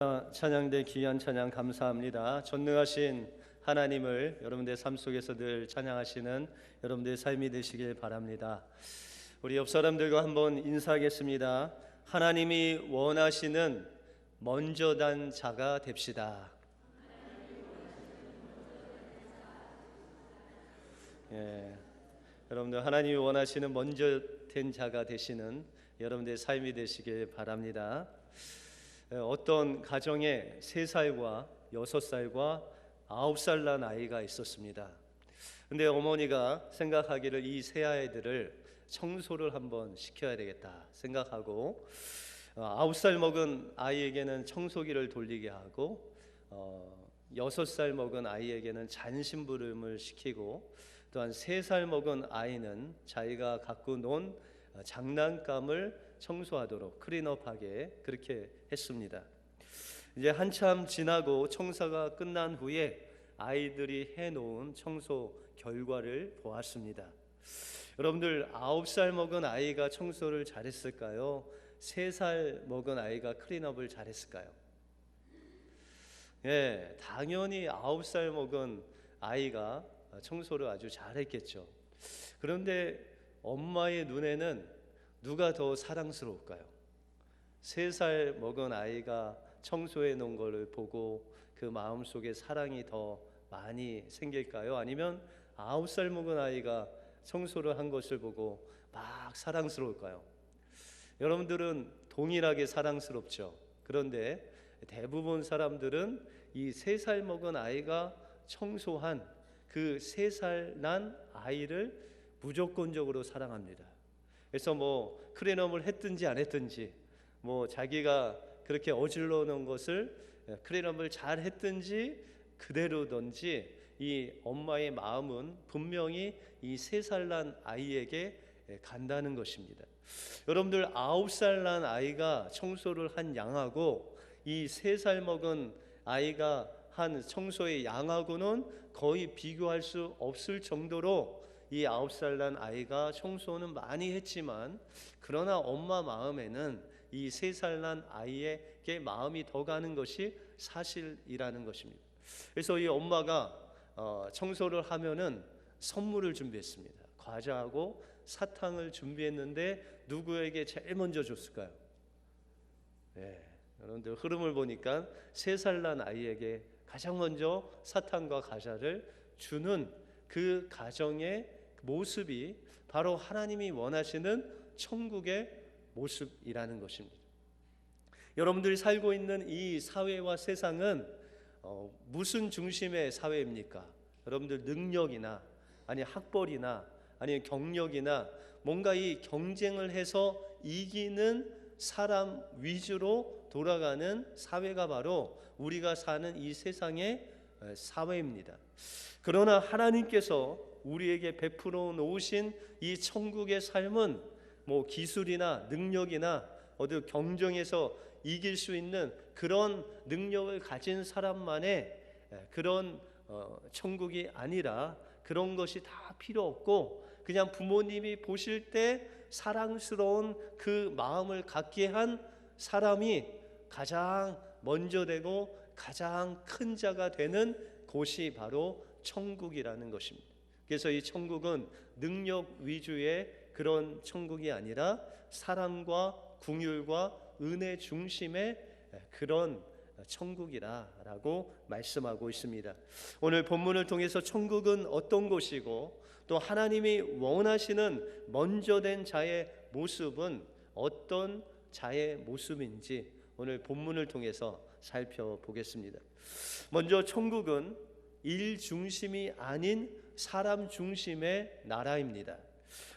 찬양대 귀한 찬양 감사합니다. 전능하신 하나님을 여러분들의 삶 속에서 늘 찬양하시는 여러분들의 삶이 되시길 바랍니다. 우리 옆 사람들과 한번 인사하겠습니다. 하나님이 원하시는 먼저 단 자가 됩시다. 여러분들 하나님이 원하시는 먼저 된 자가 되시는 여러분들의 삶이 되시길 바랍니다. 어떤 가정에 3살과 6살과 9살 난 아이가 있었습니다. 근데 어머니가 생각하기를 이 세 아이들을 청소를 한번 시켜야 되겠다 생각하고 9살 먹은 아이에게는 청소기를 돌리게 하고 6살 먹은 아이에게는 잔심부름을 시키고 또한 3살 먹은 아이는 자기가 갖고 논 장난감을 청소하도록 클린업하게 그렇게 했습니다. 이제 한참 지나고 청소가 끝난 후에 아이들이 해놓은 청소 결과를 보았습니다. 여러분들 9살 먹은 아이가 청소를 잘했을까요? 3살 먹은 아이가 클린업을 잘했을까요? 당연히 9살 먹은 아이가 청소를 아주 잘했겠죠. 그런데 엄마의 눈에는 누가 더 사랑스러울까요? 3살 먹은 아이가 청소해 놓은 것을 보고 그 마음속에 사랑이 더 많이 생길까요? 아니면 9살 먹은 아이가 청소를 한 것을 보고 막 사랑스러울까요? 여러분들은 동일하게 사랑스럽죠. 그런데 대부분 사람들은 이 3살 먹은 아이가 청소한 그 3살 난 아이를 무조건적으로 사랑합니다. 그래서 클린업을 했든지 안 했든지 자기가 그렇게 어질러 놓은 것을 클린업을 잘 했든지 그대로든지 이 엄마의 마음은 분명히 이 3살 난 아이에게 간다는 것입니다. 여러분들 9살 난 아이가 청소를 한 양하고 이 3살 먹은 아이가 한 청소의 양하고는 거의 비교할 수 없을 정도로 이 9살 난 아이가 청소는 많이 했지만 그러나 엄마 마음에는 이 3살 난 아이에게 마음이 더 가는 것이 사실이라는 것입니다. 그래서 이 엄마가 청소를 하면은 선물을 준비했습니다. 과자하고 사탕을 준비했는데 누구에게 제일 먼저 줬을까요? 여러분들 흐름을 보니까 3살 난 아이에게 가장 먼저 사탕과 과자를 주는 그 가정의 모습이 바로 하나님이 원하시는 천국의 모습이라는 것입니다. 여러분들이 살고 있는 이 사회와 세상은 무슨 중심의 사회입니까? 여러분들 능력이나 아니 학벌이나 아니 경력이나 뭔가 이 경쟁을 해서 이기는 사람 위주로 돌아가는 사회가 바로 우리가 사는 이 세상의 사회입니다. 그러나 하나님께서 우리에게 베풀어 놓으신 이 천국의 삶은 기술이나 능력이나 어디 경쟁에서 이길 수 있는 그런 능력을 가진 사람만의 그런 천국이 아니라 그런 것이 다 필요 없고 그냥 부모님이 보실 때 사랑스러운 그 마음을 갖게 한 사람이 가장 먼저 되고 가장 큰 자가 되는 곳이 바로 천국이라는 것입니다. 그래서 이 천국은 능력 위주의 그런 천국이 아니라 사랑과 긍휼과 은혜 중심의 그런 천국이라고 말씀하고 있습니다. 오늘 본문을 통해서 천국은 어떤 곳이고 또 하나님이 원하시는 먼저 된 자의 모습은 어떤 자의 모습인지 오늘 본문을 통해서 살펴보겠습니다. 먼저 천국은 일 중심이 아닌 사람 중심의 나라입니다.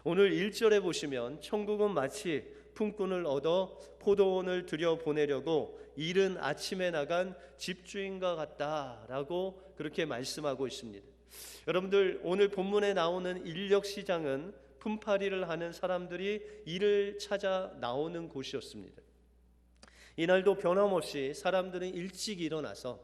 오늘 1절에 보시면 천국은 마치 품꾼을 얻어 포도원을 들여보내려고 이른 아침에 나간 집주인과 같다라고 그렇게 말씀하고 있습니다. 여러분들 오늘 본문에 나오는 인력시장은 품팔이를 하는 사람들이 일을 찾아 나오는 곳이었습니다. 이날도 변함없이 사람들은 일찍 일어나서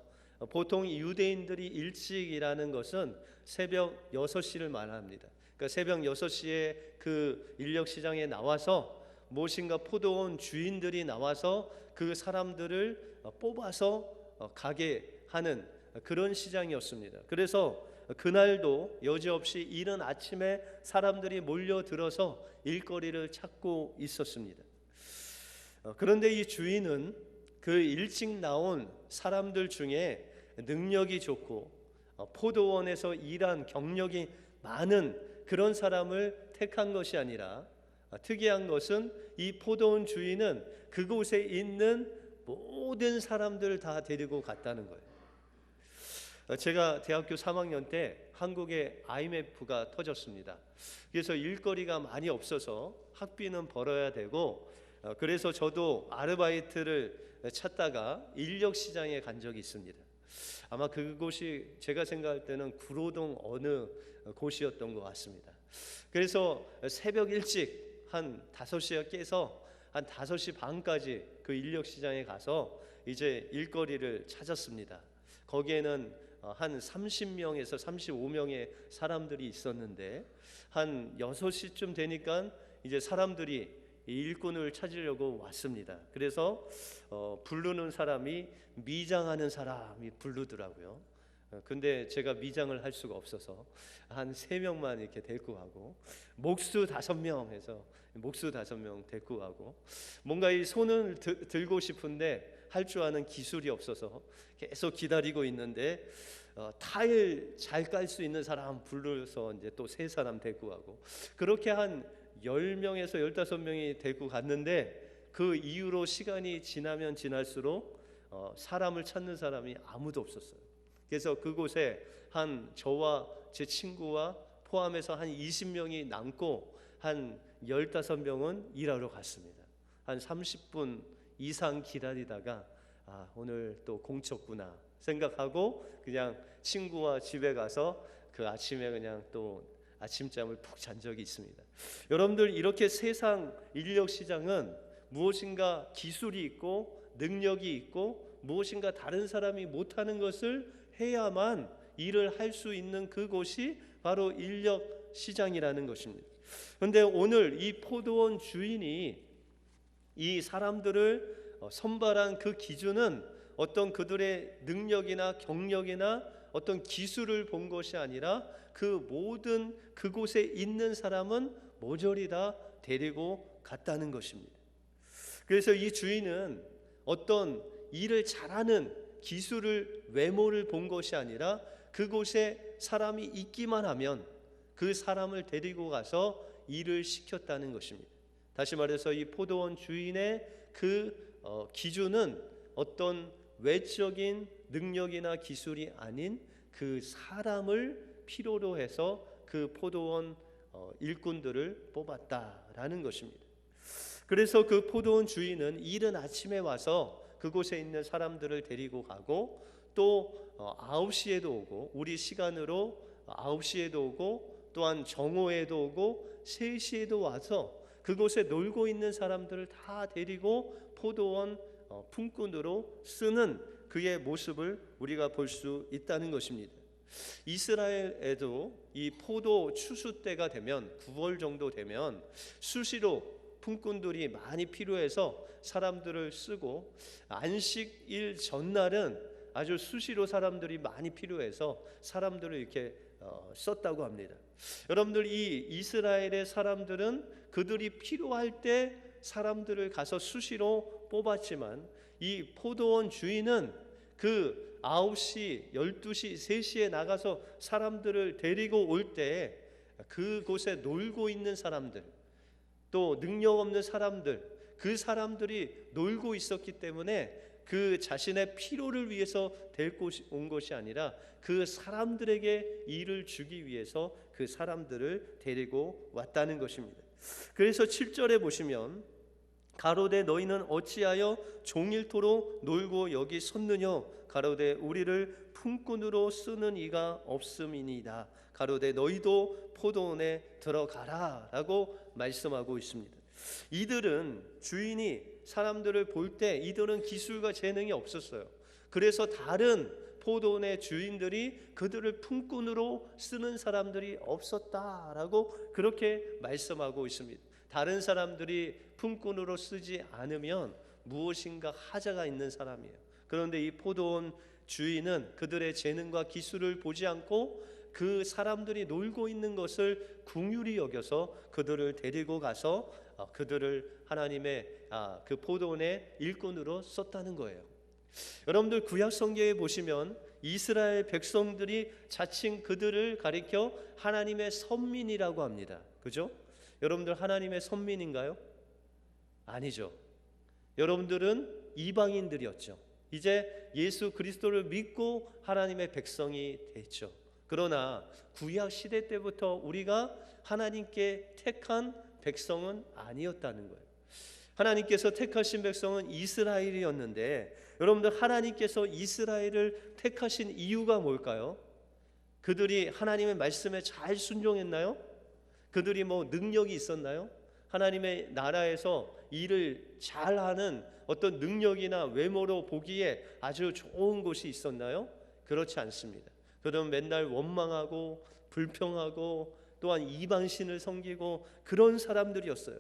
보통 유대인들이 일찍 일하는 것은 새벽 6시를 말합니다. 그러니까 새벽 6시에 그 인력시장에 나와서 무엇인가 포도원 주인들이 나와서 그 사람들을 뽑아서 가게 하는 그런 시장이었습니다. 그래서 그날도 여지없이 이른 아침에 사람들이 몰려들어서 일거리를 찾고 있었습니다. 그런데 이 주인은 그 일찍 나온 사람들 중에 능력이 좋고 포도원에서 일한 경력이 많은 그런 사람을 택한 것이 아니라, 특이한 것은 이 포도원 주인은 그곳에 있는 모든 사람들을 다 데리고 갔다는 거예요. 제가 대학교 3학년 때 한국에 IMF가 터졌습니다. 그래서 일거리가 많이 없어서 학비는 벌어야 되고, 그래서 저도 아르바이트를 찾다가 인력시장에 간 적이 있습니다. 아마 그곳이 제가 생각할 때는 구로동 어느 곳이었던 것 같습니다. 그래서 새벽 일찍 한 5시에 깨서 한 5시 반까지 그 인력시장에 가서 이제 일거리를 찾았습니다. 거기에는 한 30명에서 35명의 사람들이 있었는데, 한 6시쯤 되니까 이제 사람들이 일꾼을 찾으려고 왔습니다. 그래서 부르는 사람이 미장하는 사람이 부르더라고요. 근데 제가 미장을 할 수가 없어서 한 3명만 이렇게 데리고 가고, 목수 5명 해서 목수 5명 데리고 가고, 뭔가 이 손을 들고 싶은데 할 줄 아는 기술이 없어서 계속 기다리고 있는데, 타일 잘 깔 수 있는 사람 불러서 이제 또 3사람 데리고 가고, 그렇게 한 10명에서 15명이 데리고 갔는데, 그 이후로 시간이 지나면 지날수록 사람을 찾는 사람이 아무도 없었어요. 그래서 그곳에 한 저와 제 친구와 포함해서 한 20명이 남고, 한 15명은 일하러 갔습니다. 한 30분 이상 기다리다가 오늘 또 공쳤구나 생각하고 그냥 친구와 집에 가서 그 아침에 그냥 또 아침잠을 푹 잔 적이 있습니다. 여러분들, 이렇게 세상 인력 시장은 무엇인가 기술이 있고 능력이 있고 무엇인가 다른 사람이 못하는 것을 해야만 일을 할 수 있는 그곳이 바로 인력 시장이라는 것입니다. 그런데 오늘 이 포도원 주인이 이 사람들을 선발한 그 기준은 어떤 그들의 능력이나 경력이나 어떤 기술을 본 것이 아니라, 그 모든 그곳에 있는 사람은 모조리 다 데리고 갔다는 것입니다. 그래서 이 주인은 어떤 일을 잘하는 기술을, 외모를 본 것이 아니라 그곳에 사람이 있기만 하면 그 사람을 데리고 가서 일을 시켰다는 것입니다. 다시 말해서 이 포도원 주인의 그 기준은 어떤 외적인 능력이나 기술이 아닌 그 사람을 필요로 해서 그 포도원 일꾼들을 뽑았다라는 것입니다. 그래서 그 포도원 주인은 이른 아침에 와서 그곳에 있는 사람들을 데리고 가고, 또 9시에도 오고, 우리 시간으로 9시에도 오고, 또한 정오에도 오고 3시에도 와서 그곳에 놀고 있는 사람들을 다 데리고 포도원 품꾼으로 쓰는 그의 모습을 우리가 볼 수 있다는 것입니다. 이스라엘에도 이 포도 추수 때가 되면 9월 정도 되면 수시로 품꾼들이 많이 필요해서 사람들을 쓰고, 안식일 전날은 아주 수시로 사람들이 많이 필요해서 사람들을 이렇게 썼다고 합니다. 여러분들, 이 이스라엘의 사람들은 그들이 필요할 때 사람들을 가서 수시로 뽑았지만, 이 포도원 주인은 그 9시, 12시, 3시에 나가서 사람들을 데리고 올 때 그곳에 놀고 있는 사람들, 또 능력 없는 사람들, 그 사람들이 놀고 있었기 때문에 그 자신의 필요를 위해서 데리고 온 것이 아니라 그 사람들에게 일을 주기 위해서 그 사람들을 데리고 왔다는 것입니다. 그래서 7절에 보시면, 가로되 너희는 어찌하여 종일토록 놀고 여기 섰느냐? 가로되 우리를 품꾼으로 쓰는 이가 없음이니이다. 가로되 너희도 포도원에 들어가라 라고 말씀하고 있습니다. 이들은, 주인이 사람들을 볼 때 이들은 기술과 재능이 없었어요. 그래서 다른 포도원의 주인들이 그들을 품꾼으로 쓰는 사람들이 없었다라고 그렇게 말씀하고 있습니다. 다른 사람들이 품꾼으로 쓰지 않으면 무엇인가 하자가 있는 사람이에요. 그런데 이 포도원 주인은 그들의 재능과 기술을 보지 않고 그 사람들이 놀고 있는 것을 긍휼히 여겨서 그들을 데리고 가서 그들을 하나님의 그 포도원의 일꾼으로 썼다는 거예요. 여러분들 구약 성경에 보시면 이스라엘 백성들이 자칭 그들을 가리켜 하나님의 선민이라고 합니다. 그죠? 여러분들 하나님의 선민인가요? 아니죠. 여러분들은 이방인들이었죠. 이제 예수 그리스도를 믿고 하나님의 백성이 됐죠. 그러나 구약 시대 때부터 우리가 하나님께 택한 백성은 아니었다는 거예요. 하나님께서 택하신 백성은 이스라엘이었는데, 여러분들 하나님께서 이스라엘을 택하신 이유가 뭘까요? 그들이 하나님의 말씀에 잘 순종했나요? 그들이 능력이 있었나요? 하나님의 나라에서 일을 잘하는 어떤 능력이나 외모로 보기에 아주 좋은 곳이 있었나요? 그렇지 않습니다. 그들은 맨날 원망하고 불평하고 또한 이방신을 섬기고 그런 사람들이었어요.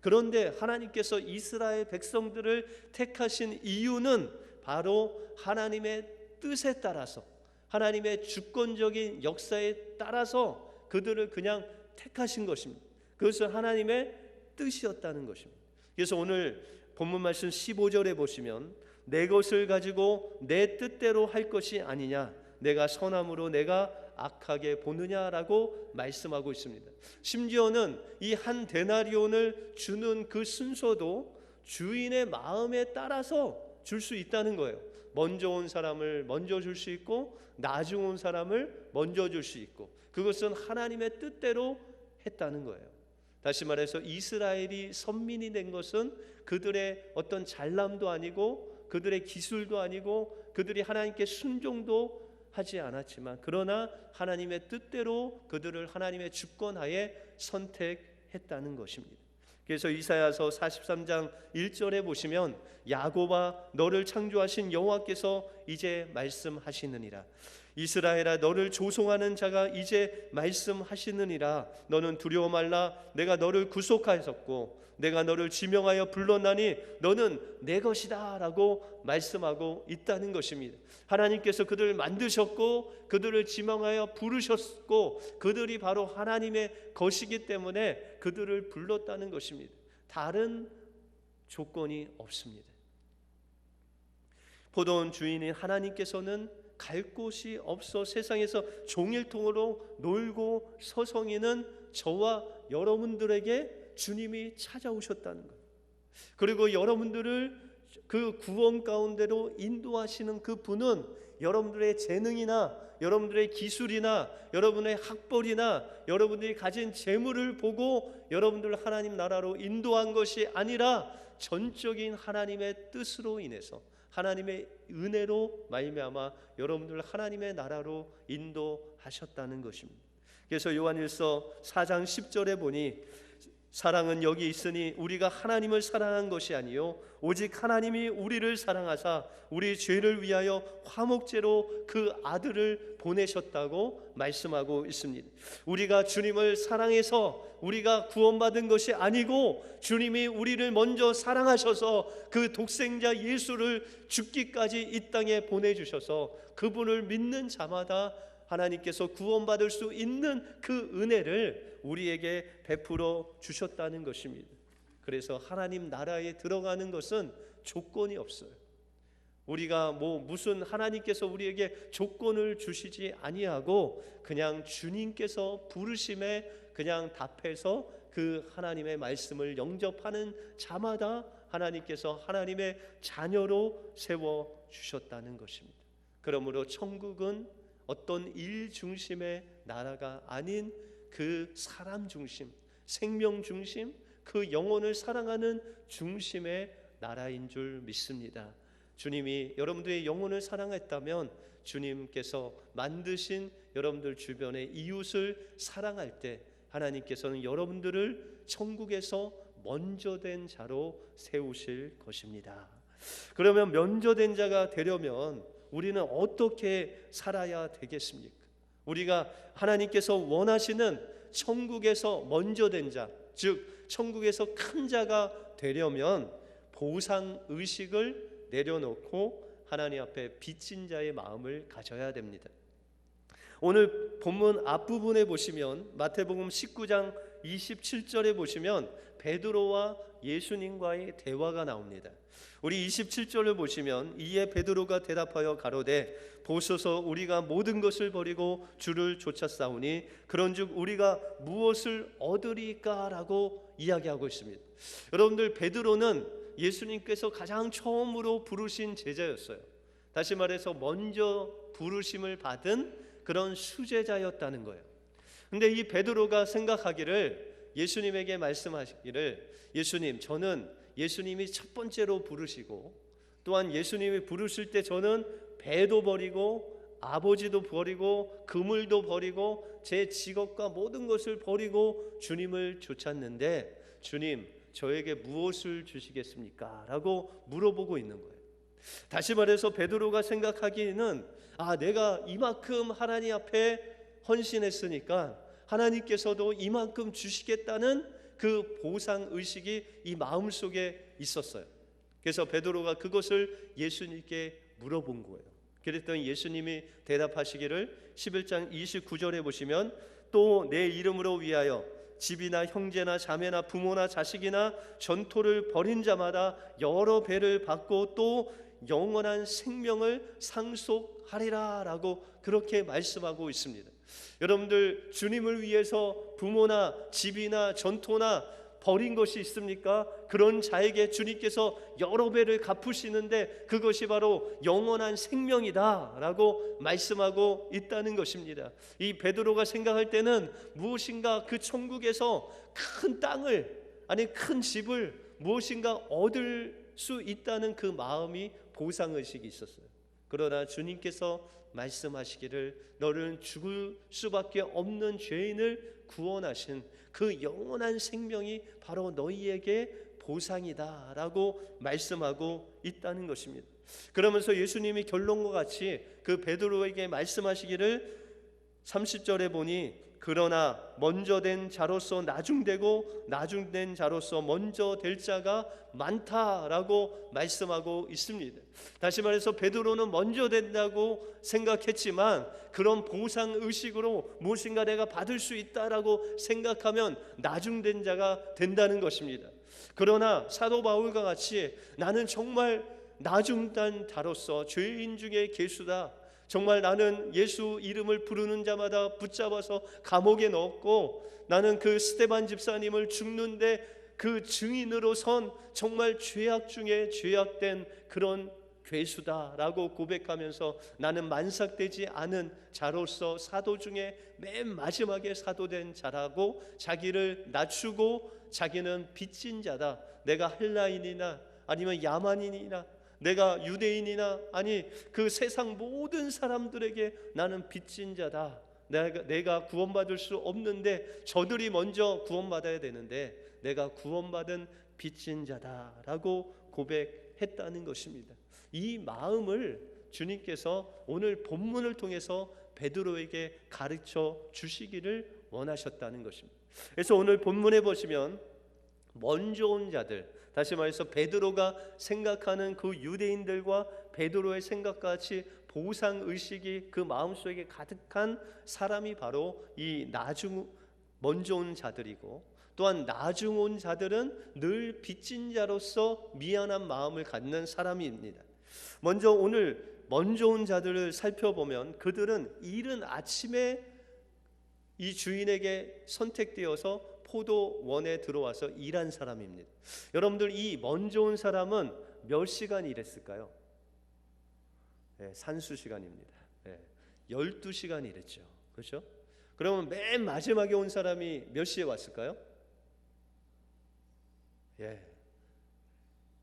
그런데 하나님께서 이스라엘 백성들을 택하신 이유는 바로 하나님의 뜻에 따라서, 하나님의 주권적인 역사에 따라서 그들을 그냥 택하신 것입니다. 그것은 하나님의 뜻이었다는 것입니다. 그래서 오늘 본문 말씀 15절에 보시면 내 것을 가지고 내 뜻대로 할 것이 아니냐, 내가 선함으로 내가 악하게 보느냐라고 말씀하고 있습니다. 심지어는 이 한 데나리온을 주는 그 순서도 주인의 마음에 따라서 줄 수 있다는 거예요. 먼저 온 사람을 먼저 줄 수 있고 나중 온 사람을 먼저 줄 수 있고, 그것은 하나님의 뜻대로 했다는 거예요. 다시 말해서 이스라엘이 선민이 된 것은 그들의 어떤 잘남도 아니고 그들의 기술도 아니고 그들이 하나님께 순종도 하지 않았지만, 그러나 하나님의 뜻대로 그들을 하나님의 주권하에 선택했다는 것입니다. 그래서 이사야서 43장 1절에 보시면 야곱아 너를 창조하신 여호와께서 이제 말씀하시느니라, 이스라엘아 너를 조송하는 자가 이제 말씀하시느니라, 너는 두려워 말라, 내가 너를 구속하였고 내가 너를 지명하여 불렀나니 너는 내 것이다 라고 말씀하고 있다는 것입니다. 하나님께서 그들을 만드셨고 그들을 지명하여 부르셨고 그들이 바로 하나님의 것이기 때문에 그들을 불렀다는 것입니다. 다른 조건이 없습니다. 포도원 주인인 하나님께서는 갈 곳이 없어 세상에서 종일통으로 놀고 서성이는 저와 여러분들에게 주님이 찾아오셨다는 것, 그리고 여러분들을 그 구원 가운데로 인도하시는 그 분은 여러분들의 재능이나 여러분들의 기술이나 여러분의 학벌이나 여러분들이 가진 재물을 보고 여러분들을 하나님 나라로 인도한 것이 아니라 전적인 하나님의 뜻으로 인해서 하나님의 은혜로 말미암아 여러분들을 하나님의 나라로 인도하셨다는 것입니다. 그래서 요한일서 4장 10절에 보니 사랑은 여기 있으니 우리가 하나님을 사랑한 것이 아니요 오직 하나님이 우리를 사랑하사 우리 죄를 위하여 화목제로 그 아들을 보내셨다고 말씀하고 있습니다. 우리가 주님을 사랑해서 우리가 구원받은 것이 아니고 주님이 우리를 먼저 사랑하셔서 그 독생자 예수를 죽기까지 이 땅에 보내주셔서 그분을 믿는 자마다 하나님께서 구원받을 수 있는 그 은혜를 우리에게 베풀어 주셨다는 것입니다. 그래서 하나님 나라에 들어가는 것은 조건이 없어요. 우리가 무슨 하나님께서 우리에게 조건을 주시지 아니하고 그냥 주님께서 부르심에 그냥 답해서 그 하나님의 말씀을 영접하는 자마다 하나님께서 하나님의 자녀로 세워 주셨다는 것입니다. 그러므로 천국은 어떤 일 중심의 나라가 아닌 그 사람 중심, 생명 중심, 그 영혼을 사랑하는 중심의 나라인 줄 믿습니다. 주님이 여러분들의 영혼을 사랑했다면 주님께서 만드신 여러분들 주변의 이웃을 사랑할 때 하나님께서는 여러분들을 천국에서 먼저 된 자로 세우실 것입니다. 그러면 먼저 된 자가 되려면 우리는 어떻게 살아야 되겠습니까? 우리가 하나님께서 원하시는 천국에서 먼저 된 자, 즉 천국에서 큰 자가 되려면 보상 의식을 내려놓고 하나님 앞에 빚진 자의 마음을 가져야 됩니다. 오늘 본문 앞부분에 보시면 마태복음 19장 27절에 보시면 베드로와 예수님과의 대화가 나옵니다. 우리 27절을 보시면 이에 베드로가 대답하여 가로되 보소서 우리가 모든 것을 버리고 주를 쫓았사오니 그런즉 우리가 무엇을 얻으리까라고 이야기하고 있습니다. 여러분들, 베드로는 예수님께서 가장 처음으로 부르신 제자였어요. 다시 말해서 먼저 부르심을 받은 그런 수제자였다는 거예요. 근데 이 베드로가 생각하기를, 예수님에게 말씀하시기를, 예수님, 저는 예수님이 첫 번째로 부르시고 또한 예수님이 부르실 때 저는 배도 버리고 아버지도 버리고 그물도 버리고 제 직업과 모든 것을 버리고 주님을 쫓았는데 주님, 저에게 무엇을 주시겠습니까? 라고 물어보고 있는 거예요. 다시 말해서 베드로가 생각하기에는 내가 이만큼 하나님 앞에 헌신했으니까 하나님께서도 이만큼 주시겠다는 그 보상의식이 이 마음속에 있었어요. 그래서 베드로가 그것을 예수님께 물어본 거예요. 그랬더니 예수님이 대답하시기를 11장 29절에 보시면 또 내 이름으로 위하여 집이나 형제나 자매나 부모나 자식이나 전토를 벌인 자마다 여러 배를 받고 또 영원한 생명을 상속하리라 라고 그렇게 말씀하고 있습니다. 여러분들, 주님을 위해서 부모나 집이나 전토나 버린 것이 있습니까? 그런 자에게 주님께서 여러 배를 갚으시는데 그것이 바로 영원한 생명이다 라고 말씀하고 있다는 것입니다. 이 베드로가 생각할 때는 무엇인가 그 천국에서 큰 땅을, 아니 큰 집을 무엇인가 얻을 수 있다는 그 마음이, 보상의식이 있었어요. 그러나 주님께서 말씀하시기를 너는 죽을 수밖에 없는 죄인을 구원하신 그 영원한 생명이 바로 너희에게 보상이다 라고 말씀하고 있다는 것입니다. 그러면서 예수님이 결론과 같이 그 베드로에게 말씀하시기를 30절에 보니 그러나 먼저 된 자로서 나중되고 나중된 자로서 먼저 될 자가 많다라고 말씀하고 있습니다. 다시 말해서 베드로는 먼저 된다고 생각했지만 그런 보상의식으로 무엇인가 내가 받을 수 있다라고 생각하면 나중된 자가 된다는 것입니다. 그러나 사도 바울과 같이 나는 정말 나중된 자로서 죄인 중에 괴수다, 정말 나는 예수 이름을 부르는 자마다 붙잡아서 감옥에 넣었고 나는 그 스데반 집사님을 죽는데 그 증인으로 선 정말 죄악 중에 죄악된 그런 괴수다라고 고백하면서 나는 만삭되지 않은 자로서 사도 중에 맨 마지막에 사도된 자라고 자기를 낮추고 자기는 빚진 자다, 내가 헬라인이나 아니면 야만인이나 내가 유대인이나 아니 그 세상 모든 사람들에게 나는 빚진 자다, 내가 구원받을 수 없는데 저들이 먼저 구원받아야 되는데 내가 구원받은 빚진 자다라고 고백했다는 것입니다. 이 마음을 주님께서 오늘 본문을 통해서 베드로에게 가르쳐 주시기를 원하셨다는 것입니다. 그래서 오늘 본문에 보시면 먼저 온 자들, 다시 말해서 베드로가 생각하는 그 유대인들과 베드로의 생각과 같이 보상의식이 그 마음속에 가득한 사람이 바로 이 먼저 온 자들이고, 또한 나중 온 자들은 늘 빚진 자로서 미안한 마음을 갖는 사람입니다. 오늘 먼저 온 자들을 살펴보면 그들은 이른 아침에 이 주인에게 선택되어서 포도원에 들어와서 일한 사람입니다. 여러분들, 이 먼저 온 사람은 몇 시간 일했을까요? 산수 시간입니다. 12시간 일했죠. 그렇죠? 그러면 맨 마지막에 온 사람이 몇 시에 왔을까요?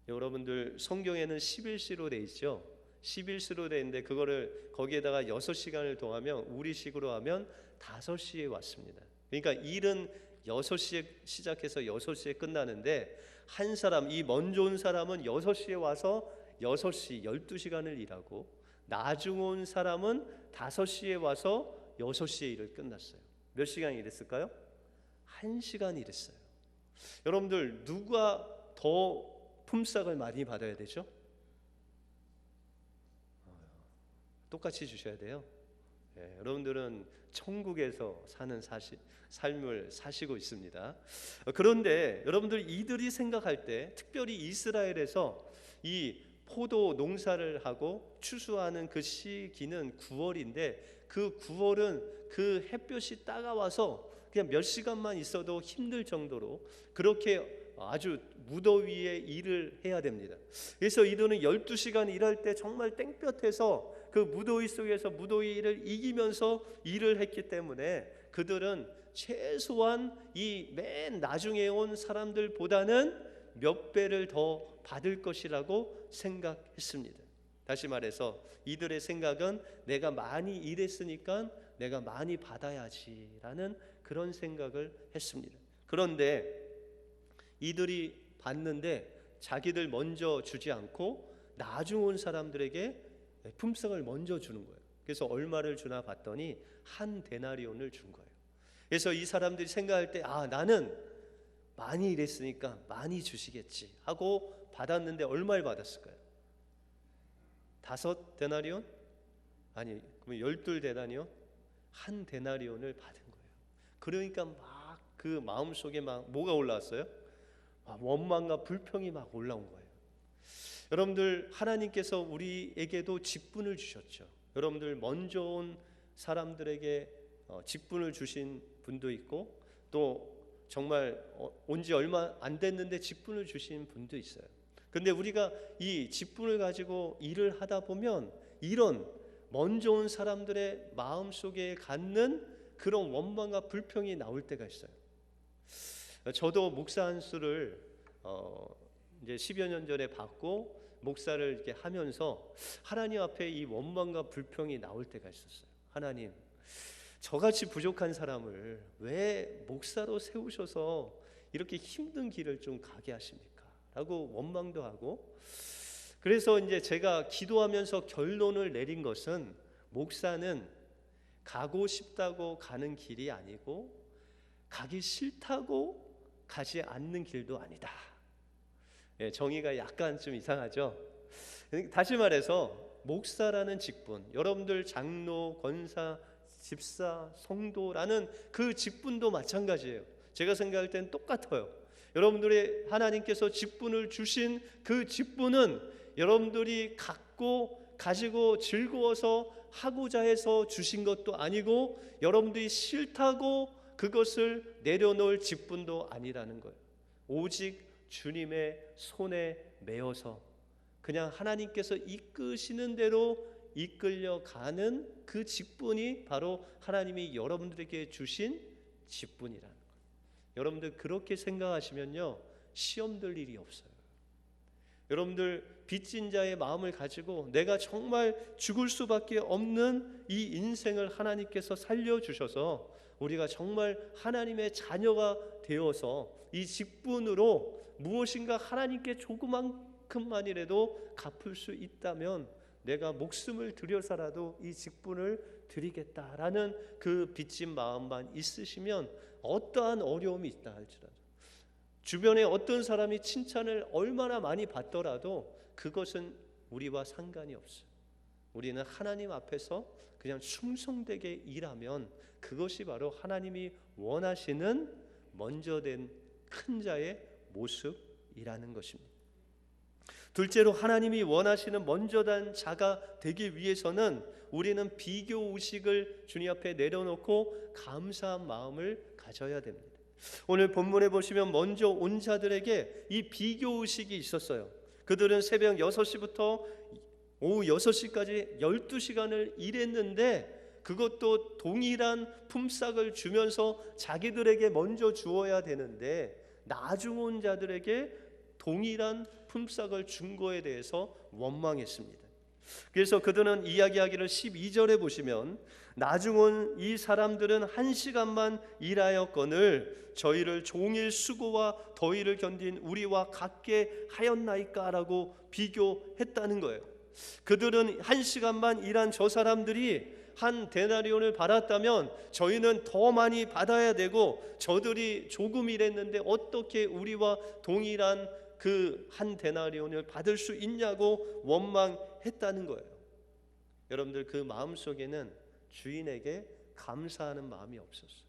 여러분들, 성경에는 11시로 돼 있죠. 11시로 돼 있는데 그거를 거기에다가 6시간을 더하면 우리식으로 하면 5시에 왔습니다. 그러니까 일은 6시에 시작해서 6시에 끝나는데 한 사람, 이 먼저 온 사람은 6시에 와서 6시 12시간을 일하고 나중 온 사람은 5시에 와서 6시에 일을 끝났어요. 몇 시간 일했을까요? 1시간 일했어요. 여러분들, 누가 더 품삯을 많이 받아야 되죠? 똑같이 주셔야 돼요. 여러분들은 천국에서 사는 삶을 사시고 있습니다. 그런데 여러분들 이들이 생각할 때, 특별히 이스라엘에서 이 포도 농사를 하고 추수하는 그 시기는 9월인데, 그 9월은 그 햇볕이 따가워서 그냥 몇 시간만 있어도 힘들 정도로 그렇게 아주 무더위에 일을 해야 됩니다. 그래서 이들은 12시간 일할 때 정말 땡볕에서 그 무더위 속에서 무더위를 이기면서 일을 했기 때문에 그들은 최소한 이 맨 나중에 온 사람들보다는 몇 배를 더 받을 것이라고 생각했습니다. 다시 말해서 이들의 생각은 내가 많이 일했으니까 내가 많이 받아야지라는 그런 생각을 했습니다. 그런데 이들이 받는데 자기들 먼저 주지 않고 나중 온 사람들에게 품삯을 먼저 주는 거예요. 그래서 얼마를 주나 봤더니 한 데나리온을 준 거예요. 그래서 이 사람들이 생각할 때 나는 많이 일했으니까 많이 주시겠지 하고 받았는데 얼마를 받았을까요? 5데나리온? 아니, 그럼 12데나리온? 한 데나리온을 받은 거예요. 그러니까 막 그 마음속에 막 뭐가 올라왔어요? 원망과 불평이 막 올라온 거예요. 여러분들, 하나님께서 우리에게도 직분을 주셨죠. 여러분들 먼저 온 사람들에게 직분을 주신 분도 있고, 또 정말 온 지 얼마 안 됐는데 직분을 주신 분도 있어요. 근데 우리가 이 직분을 가지고 일을 하다 보면 이런 먼저 온 사람들의 마음속에 갖는 그런 원망과 불평이 나올 때가 있어요. 저도 목사 안수를 이제 10여 년 전에 받고 목사를 이렇게 하면서 하나님 앞에 이 원망과 불평이 나올 때가 있었어요. 하나님, 저같이 부족한 사람을 왜 목사로 세우셔서 이렇게 힘든 길을 좀 가게 하십니까? 라고 원망도 하고, 그래서 이제 제가 기도하면서 결론을 내린 것은, 목사는 가고 싶다고 가는 길이 아니고 가기 싫다고 가지 않는 길도 아니다. 정의가 약간 좀 이상하죠. 다시 말해서 목사라는 직분, 여러분들 장로, 권사, 집사, 성도라는 그 직분도 마찬가지예요. 제가 생각할 땐 똑같아요. 여러분들의 하나님께서 직분을 주신 그 직분은 여러분들이 가지고 즐거워서 하고자 해서 주신 것도 아니고 여러분들이 싫다고 그것을 내려놓을 직분도 아니라는 거예요. 오직 주님의 손에 매어서 그냥 하나님께서 이끄시는 대로 이끌려가는 그 직분이 바로 하나님이 여러분들에게 주신 직분이라는 거예요. 여러분들 그렇게 생각하시면요, 시험 들 일이 없어요. 여러분들 빚진 자의 마음을 가지고 내가 정말 죽을 수밖에 없는 이 인생을 하나님께서 살려주셔서 우리가 정말 하나님의 자녀가 되어서 이 직분으로 무엇인가 하나님께 조그만큼만이라도 갚을 수 있다면 내가 목숨을 들여서라도 이 직분을 드리겠다라는 그 빚진 마음만 있으시면 어떠한 어려움이 있다 할지라도, 주변에 어떤 사람이 칭찬을 얼마나 많이 받더라도 그것은 우리와 상관이 없어요. 우리는 하나님 앞에서 그냥 충성되게 일하면 그것이 바로 하나님이 원하시는 먼저 된 큰 자의 모습이라는 것입니다. 둘째로, 하나님이 원하시는 먼저 된 자가 되기 위해서는 우리는 비교 의식을 주님 앞에 내려놓고 감사한 마음을 가져야 됩니다. 오늘 본문에 보시면 먼저 온 자들에게 이 비교 의식이 있었어요. 그들은 새벽 6시부터 오후 6시까지 12시간을 일했는데 그것도 동일한 품삯을 주면서 자기들에게 먼저 주어야 되는데 나중 온 자들에게 동일한 품삯을 준 거에 대해서 원망했습니다. 그래서 그들은 이야기하기를 12절에 보시면, 나중 온 이 사람들은 1시간만 일하였거늘 저희를 종일 수고와 더위를 견딘 우리와 같게 하였나이까 라고 비교했다는 거예요. 그들은 1시간만 일한 저 사람들이 한 데나리온을 받았다면 저희는 더 많이 받아야 되고, 저들이 조금 일했는데 어떻게 우리와 동일한 그 한 데나리온을 받을 수 있냐고 원망했다는 거예요. 여러분들 그 마음 속에는 주인에게 감사하는 마음이 없었어요.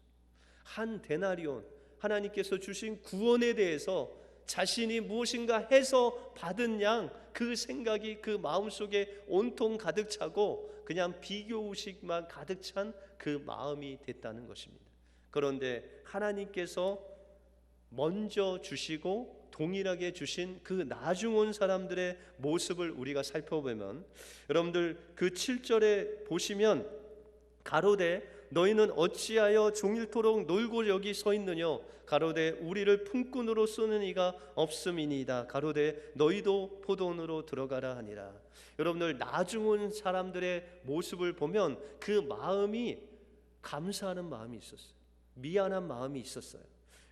한 데나리온, 하나님께서 주신 구원에 대해서 자신이 무엇인가 해서 받은 양, 그 생각이 그 마음속에 온통 가득 차고 그냥 비교의식만 가득 찬 그 마음이 됐다는 것입니다. 그런데 하나님께서 먼저 주시고 동일하게 주신 그 나중 온 사람들의 모습을 우리가 살펴보면, 여러분들 그 7절에 보시면 가로되 너희는 어찌하여 종일토록 놀고 여기 서 있느냐, 가로되 우리를 품꾼으로 쓰는 이가 없음이니이다. 가로되 너희도 포도원으로 들어가라 하니라. 여러분들 나중 온 사람들의 모습을 보면 그 마음이 감사하는 마음이 있었어요. 미안한 마음이 있었어요.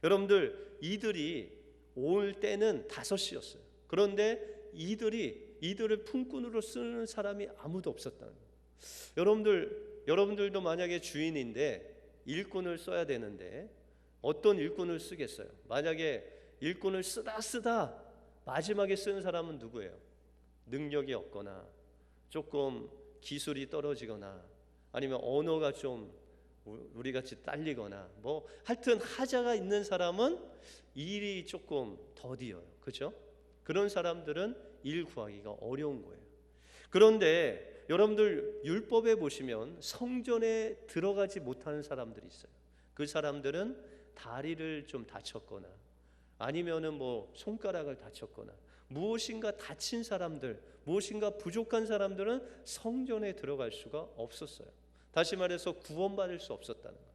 여러분들 이들이 올 때는 5시였어요. 그런데 이들을 품꾼으로 쓰는 사람이 아무도 없었다는 거예요. 여러분들도 만약에 주인인데 일꾼을 써야 되는데 어떤 일꾼을 쓰겠어요? 만약에 일꾼을 쓰다 마지막에 쓰는 사람은 누구예요? 능력이 없거나 조금 기술이 떨어지거나 아니면 언어가 좀 우리같이 딸리거나 뭐 하여튼 하자가 있는 사람은 일이 조금 더디어요. 그렇죠? 그런 사람들은 일 구하기가 어려운 거예요. 그런데 여러분들 율법에 보시면 성전에 들어가지 못하는 사람들이 있어요. 그 사람들은 다리를 좀 다쳤거나 아니면은 뭐 손가락을 다쳤거나 무엇인가 다친 사람들, 무엇인가 부족한 사람들은 성전에 들어갈 수가 없었어요. 다시 말해서 구원받을 수 없었다는 거예요.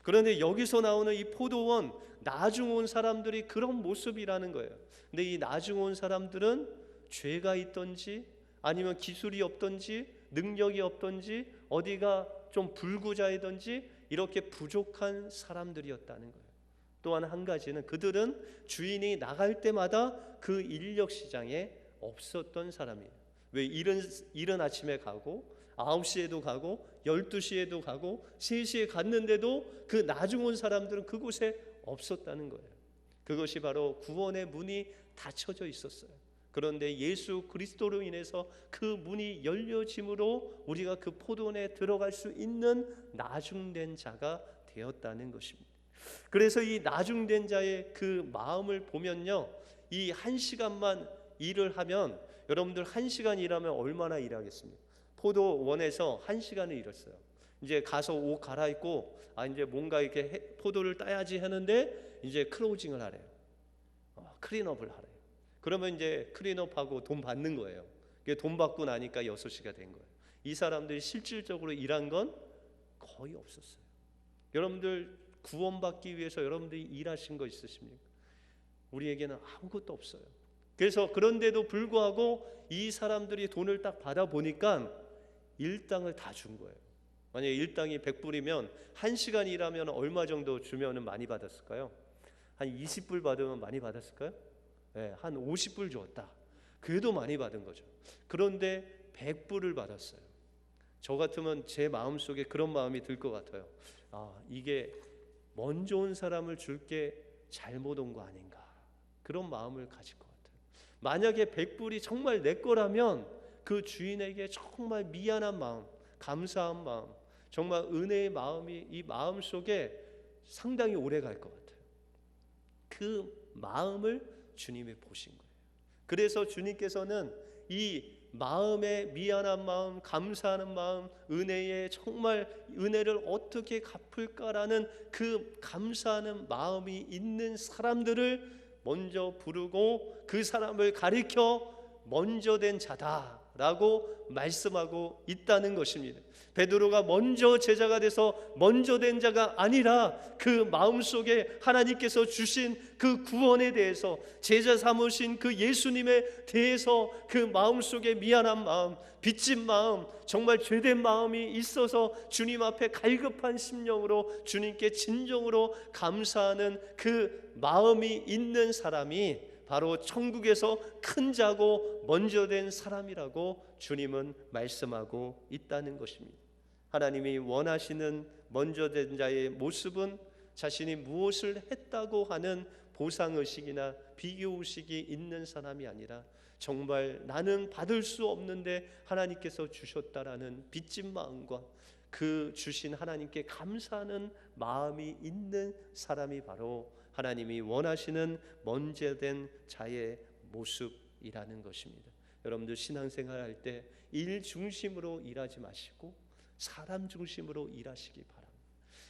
그런데 여기서 나오는 이 포도원, 나중 온 사람들이 그런 모습이라는 거예요. 근데 이 나중 온 사람들은 죄가 있던지 아니면 기술이 없던지 능력이 없던지 어디가 좀 불구자이던지 이렇게 부족한 사람들이었다는 거예요. 또한 한 가지는 그들은 주인이 나갈 때마다 그 인력 시장에 없었던 사람이에요. 왜 이른 아침에 가고 9시에도 가고 12시에도 가고 3시에 갔는데도 그 나중 온 사람들은 그곳에 없었다는 거예요. 그것이 바로 구원의 문이 닫혀져 있었어요. 그런데 예수 그리스도로 인해서 그 문이 열려짐으로 우리가 그 포도원에 들어갈 수 있는 나중된 자가 되었다는 것입니다. 그래서 이 나중된 자의 그 마음을 보면요, 이 1시간만 일을 하면 여러분들 1시간 일하면 얼마나 일하겠습니까? 포도원에서 1시간을 일했어요. 이제 가서 옷 갈아입고 이제 뭔가 이렇게 포도를 따야지 하는데 이제 클로징을 하래요. 클린업을 하래요. 그러면 이제 클린업하고 돈 받는 거예요. 돈 받고 나니까 6시가 된 거예요. 이 사람들이 실질적으로 일한 건 거의 없었어요. 여러분들 구원받기 위해서 여러분들이 일하신 거 있으십니까? 우리에게는 아무것도 없어요. 그래서 그런데도 불구하고 이 사람들이 돈을 딱 받아보니까 일당을 다 준 거예요. 만약에 일당이 100불이면 1시간 일하면 얼마 정도 주면 많이 받았을까요? 한 20불 받으면 많이 받았을까요? 네, 한 50불 줬다. 그래도 많이 받은 거죠. 그런데 100불을 받았어요. 저 같으면 제 마음속에 그런 마음이 들 것 같아요. 이게 먼저 온 사람을 줄게 잘못 온 거 아닌가, 그런 마음을 가질 것 같아요. 만약에 100불이 정말 내 거라면 그 주인에게 정말 미안한 마음, 감사한 마음, 정말 은혜의 마음이 이 마음 속에 상당히 오래 갈 것 같아요. 그 마음을 주님이 보신 거예요. 그래서 주님께서는 이 마음의 미안한 마음, 감사하는 마음, 은혜의 정말 은혜를 어떻게 갚을까라는 그 감사하는 마음이 있는 사람들을 먼저 부르고 그 사람을 가리켜 먼저 된 자다라고 말씀하고 있다는 것입니다. 베드로가 먼저 제자가 돼서 먼저 된 자가 아니라 그 마음속에 하나님께서 주신 그 구원에 대해서 제자 삼으신 그 예수님에 대해서 그 마음속에 미안한 마음, 빚진 마음, 정말 죄된 마음이 있어서 주님 앞에 갈급한 심령으로 주님께 진정으로 감사하는 그 마음이 있는 사람이 바로 천국에서 큰 자고 먼저 된 사람이라고 주님은 말씀하고 있다는 것입니다. 하나님이 원하시는 먼저 된 자의 모습은 자신이 무엇을 했다고 하는 보상의식이나 비교의식이 있는 사람이 아니라 정말 나는 받을 수 없는데 하나님께서 주셨다라는 빚진 마음과 그 주신 하나님께 감사하는 마음이 있는 사람이 바로 하나님이 원하시는 먼저된 자의 모습이라는 것입니다. 여러분들 신앙생활 할 때 일 중심으로 일하지 마시고 사람 중심으로 일하시기 바랍니다.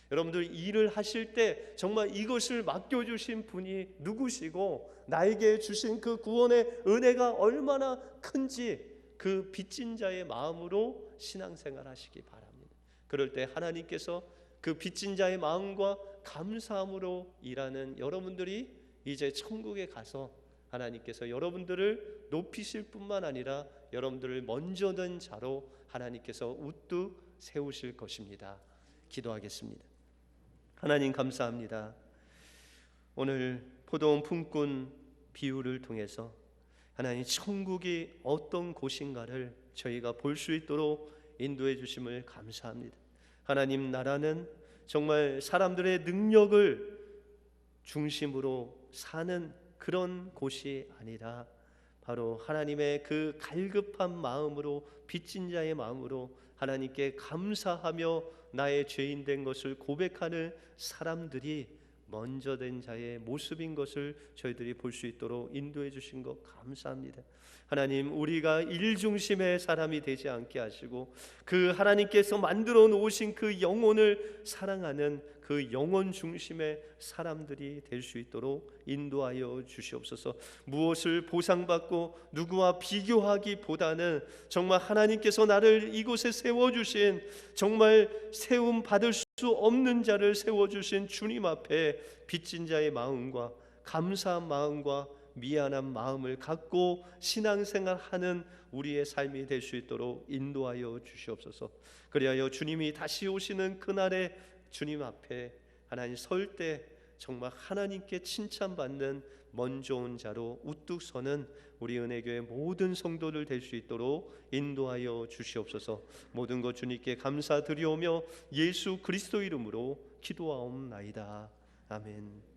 여러분들 일을 하실 때 정말 이것을 맡겨주신 분이 누구시고 나에게 주신 그 구원의 은혜가 얼마나 큰지 그 빚진 자의 마음으로 신앙생활 하시기 바랍니다. 그럴 때 하나님께서 그 빚진 자의 마음과 감사함으로 일하는 여러분들이 이제 천국에 가서 하나님께서 여러분들을 높이실 뿐만 아니라 여러분들을 먼저 든 자로 하나님께서 우뚝 세우실 것입니다. 기도하겠습니다. 하나님 감사합니다. 오늘 포도원 품꾼 비유를 통해서 하나님 천국이 어떤 곳인가를 저희가 볼 수 있도록 인도해 주심을 감사합니다. 하나님 나라는 정말 사람들의 능력을 중심으로 사는 그런 곳이 아니라 바로 하나님의 그 갈급한 마음으로 빚진 자의 마음으로 하나님께 감사하며 나의 죄인 된 것을 고백하는 사람들이 먼저 된 자의 모습인 것을 저희들이 볼 수 있도록 인도해 주신 것 감사합니다. 하나님 우리가 일 중심의 사람이 되지 않게 하시고 그 하나님께서 만들어 놓으신 그 영혼을 사랑하는 그 영혼 중심의 사람들이 될 수 있도록 인도하여 주시옵소서. 무엇을 보상받고 누구와 비교하기보다는 정말 하나님께서 나를 이곳에 세워주신 정말 세움 받을 수 없는 자를 세워주신 주님 앞에 빚진 자의 마음과 감사한 마음과 미안한 마음을 갖고 신앙생활하는 우리의 삶이 될 수 있도록 인도하여 주시옵소서. 그리하여 주님이 다시 오시는 그날에 주님 앞에 하나님 설 때 정말 하나님께 칭찬받는 먼저 온 자로 우뚝 서는 우리 은혜교회 모든 성도들 될 수 있도록 인도하여 주시옵소서. 모든 것 주님께 감사드리오며 예수 그리스도 이름으로 기도하옵나이다. 아멘.